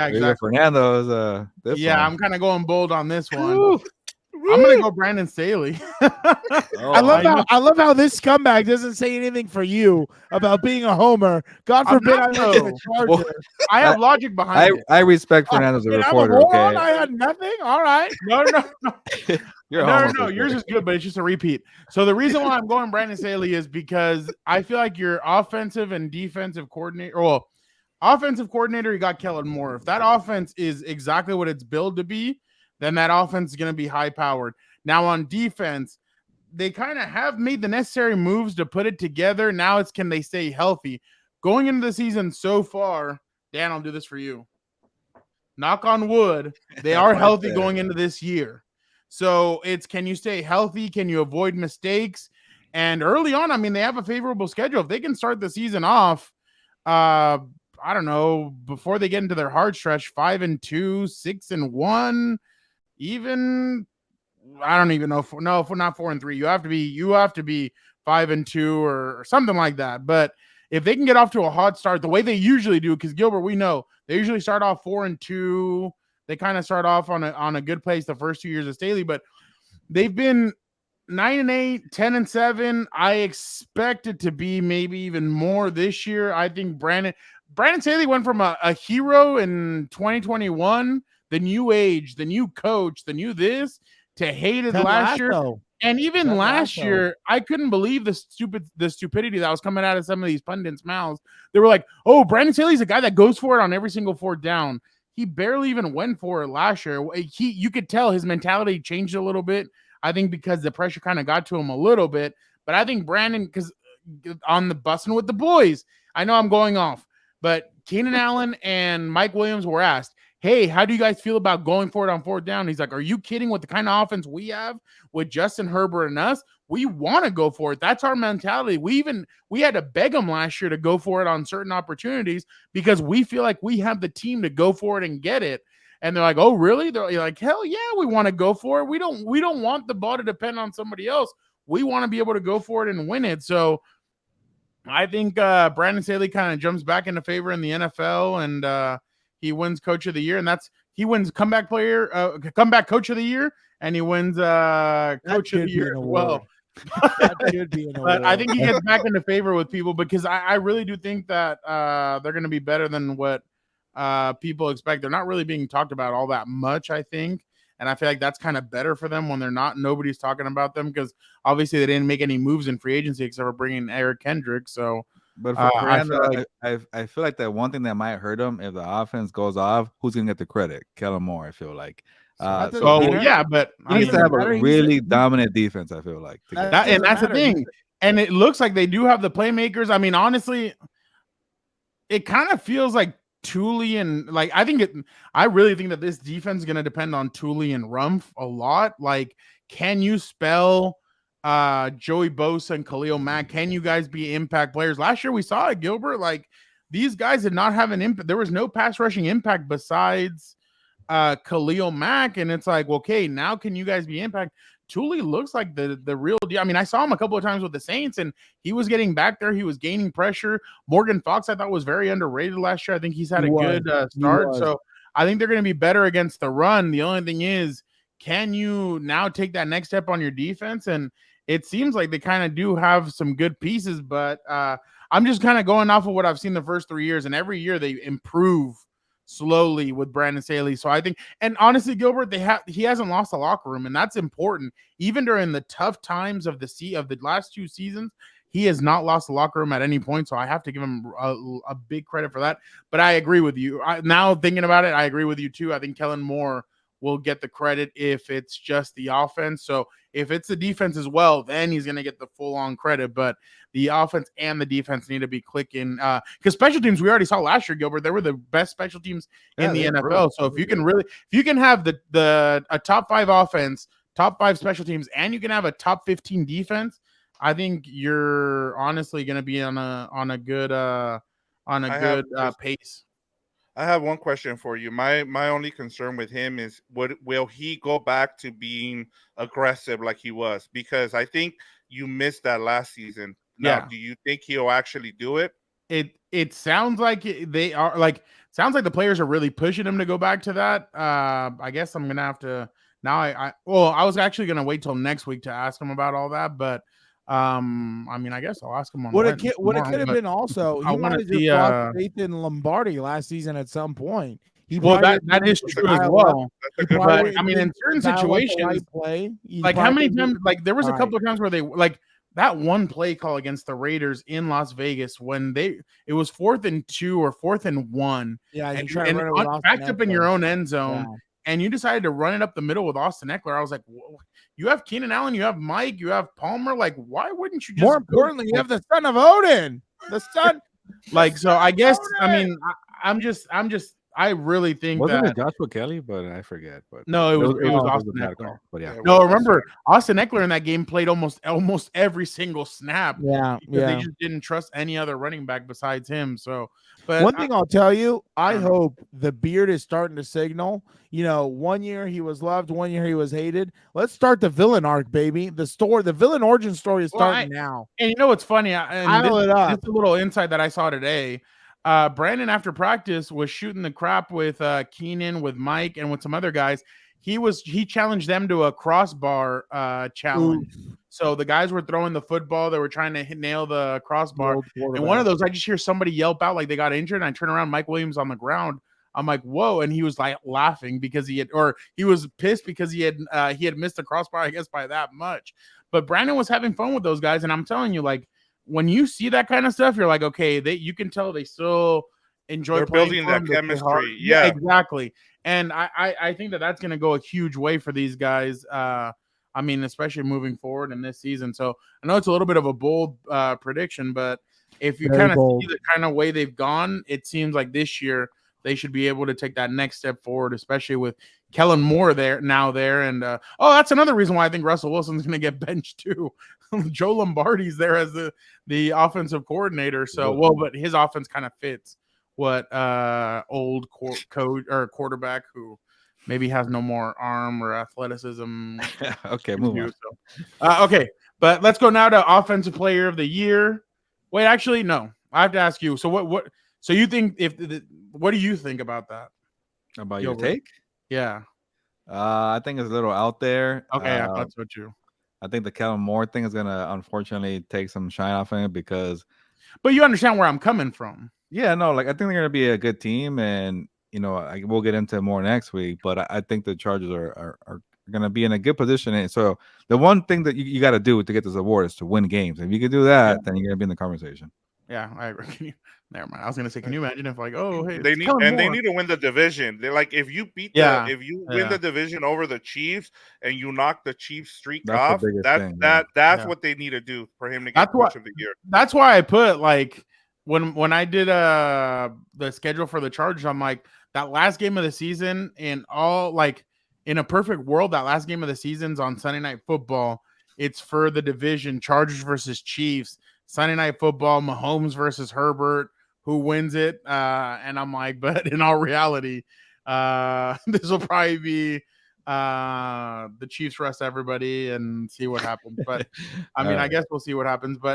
Yeah, exactly. Fernando's this Yeah, one. I'm kind of going bold on this one. Woo. I'm gonna go Brandon Staley. I love how this scumbag doesn't say anything for you about being a homer. God I'm forbid not, I went to the though. Charger. I have logic behind it. I respect Fernando as a And I'm a reporter. moron. Okay, I had nothing. All right. No. you're a No, homophobe. yours is good, but it's just a repeat. So the reason why I'm going Brandon Staley is because I feel like your offensive and defensive coordinator, well, offensive coordinator, you got Kellen Moore. If that offense is exactly what it's billed to be, then that offense is going to be high powered. Now on defense, they kind of have made the necessary moves to put it together. Now it's can they stay healthy? Going into the season so far, Dan, I'll do this for you. Knock on wood, they are healthy going into this year. So it's can you stay healthy? Can you avoid mistakes? And early on, I mean, they have a favorable schedule. If they can start the season off, I don't know, before they get into their hard stretch, 5-2, 6-1, even I don't even know. Not 4-3. You have to be 5-2 or something like that. But if they can get off to a hot start, the way they usually do, because Gilbert, we know they usually start off 4-2. They kind of start off on a good place the first 2 years of Staley, but they've been 9-8, 10-7. I expect it to be maybe even more this year. I think Brandon Staley went from a hero in 2021, the new age, the new coach, the new this, to hated last year. And even last year, I couldn't believe the stupidity that was coming out of some of these pundits' mouths. They were like, "Oh, Brandon Staley's a guy that goes for it on every single fourth down." He barely even went for it last year. You could tell his mentality changed a little bit. I think because the pressure kind of got to him a little bit. But I think Brandon, because on the busing with the boys, I know I'm going off, but Keenan Allen and Mike Williams were asked, "Hey, how do you guys feel about going for it on fourth down?" He's like, "Are you kidding? With the kind of offense we have with Justin Herbert and us, we want to go for it. That's our mentality. We had to beg them last year to go for it on certain opportunities because we feel like we have the team to go for it and get it." And they're like, "Oh, really?" They're like, "Hell yeah, we want to go for it. We don't want the ball to depend on somebody else. We want to be able to go for it and win it." So I think Brandon Staley kind of jumps back into favor in the NFL, and he wins Coach of the Year, and he wins comeback Coach of the Year, and he wins Coach of the Year as well. That should be an award. But I think he gets back into favor with people because I really do think that they're going to be better than what people expect. They're not really being talked about all that much, I think. And I feel like that's kind of better for them when nobody's talking about them because obviously they didn't make any moves in free agency except for bringing Eric Kendrick. So, but for Fernando, I feel like that one thing that might hurt him if the offense goes off, who's going to get the credit? Kellen Moore, I feel like. But he needs to have a really dominant defense, I feel like. That's the thing. And it looks like they do have the playmakers. I mean, honestly, it kind of feels like Thule and I really think that this defense is going to depend on Thule and Rumph a lot. Like, can you spell Joey Bosa and Khalil Mack? Can you guys be impact players? Last year we saw it, Gilbert. Like, these guys did not have an impact. There was no pass rushing impact besides Khalil Mack, and it's like, okay, now can you guys be impact? Thule looks like the real deal. I mean, I saw him a couple of times with the Saints, and he was getting back there. He was gaining pressure. Morgan Fox, I thought, was very underrated last year. I think he's had a good start. So I think they're going to be better against the run. The only thing is, can you now take that next step on your defense? And it seems like they kind of do have some good pieces, but I'm just kind of going off of what I've seen the first 3 years, and every year they improve slowly with Brandon Staley. So I think, and honestly, Gilbert, he hasn't lost the locker room, and that's important. Even during the tough times of the last 2 seasons, he has not lost the locker room at any point. So I have to give him a big credit for that. But I agree with you. Now thinking about it, I agree with you too. I think Kellen Moore will get the credit if it's just the offense. So if it's the defense as well, then he's going to get the full-on credit. But the offense and the defense need to be clicking. Because special teams, we already saw last year, Gilbert, they were the best special teams in the NFL. So if you can have a top 5 offense, top 5 special teams, and you can have a top 15 defense, I think you're honestly going to be on a good pace. I have one question for you. My only concern with him is will he go back to being aggressive like he was? Because I think you missed that last season. Now, do you think he'll actually do it? it sounds like they are like sounds like the players are really pushing him to go back to that. I guess I'm gonna have to now. I was actually gonna wait till next week to ask him about all that, but I mean, I guess I'll ask him on What it could have been also, I he want might to have just see. lost faith in Lombardi last season at some point. That is true as well. But I mean, in certain situations, play, like how many times? Like there was a couple of times where they like that one play call against the Raiders in Las Vegas when it was 4th and 2 or 4th and 1. Yeah, and backed up in your own end zone. Yeah. And you decided to run it up the middle with Austin Eckler. I was like, whoa. You have Keenan Allen, you have Mike, you have Palmer. Like, why wouldn't you just? More importantly, you have the son of Odin. The son. Like, so I guess I mean, I really think wasn't that it Joshua Kelly, but I forget. But no, it was Austin Eckler. But yeah, no, remember Austin Eckler in that game played almost every single snap. Yeah, They just didn't trust any other running back besides him. So, but one thing I'll tell you, I hope the beard is starting to signal. You know, 1 year he was loved, 1 year he was hated. Let's start the villain arc, baby. The villain origin story is starting now. And you know what's funny? And this is a little insight that I saw today. Brandon, after practice, was shooting the crap with Keenan, with Mike, and with some other guys. He challenged them to a crossbar challenge. Ooh. So the guys were throwing the football. They were trying to nail the crossbar. And one of those, I just hear somebody yelp out like they got injured. And I turn around, Mike Williams on the ground. I'm like, whoa. And he was like laughing because he was pissed because he had missed the crossbar, I guess, by that much. But Brandon was having fun with those guys. And I'm telling you, like, when you see that kind of stuff, you're like, okay, you can tell they still enjoy They're building that chemistry. Yeah, exactly. And I think that's going to go a huge way for these guys. I mean, especially moving forward in this season. So I know it's a little bit of a bold prediction, but if you kind of see the kind of way they've gone, it seems like this year they should be able to take that next step forward, especially with Kellen Moore there. And that's another reason why I think Russell Wilson's going to get benched too. Joe Lombardi's there as the offensive coordinator. So, but his offense kind of fits what old coach or quarterback who maybe has no more arm or athleticism. Okay, move on. So. Okay, but let's go now to offensive player of the year. Wait, actually, no. I have to ask you. So what? So you think what do you think about that? About your take? Yeah. I think it's a little out there. Okay, I thought so too. I think the Kellen Moore thing is gonna unfortunately take some shine off him because. But you understand where I'm coming from. Yeah, no, like I think they're gonna be a good team, and we'll get into it more next week. But I think the Chargers are gonna be in a good position. And so the one thing that you got to do to get this award is to win games. If you can do that, then you're gonna be in the conversation. Yeah, I agree. Never mind. I was gonna say, can you imagine if hey, they need to win the division. They're like, if you win the division over the Chiefs and you knock the Chiefs streak off, that's what they need to do for him to get Coach of the Year. That's why I put like when I did the schedule for the Chargers, I'm like that last game of the season in a perfect world, that last game of the season's on Sunday Night Football. It's for the division, Chargers versus Chiefs. Sunday Night Football, Mahomes versus Herbert, who wins it? And I'm like, but in all reality, this will probably be the Chiefs rest everybody and see what happens. But I mean, I guess we'll see what happens. But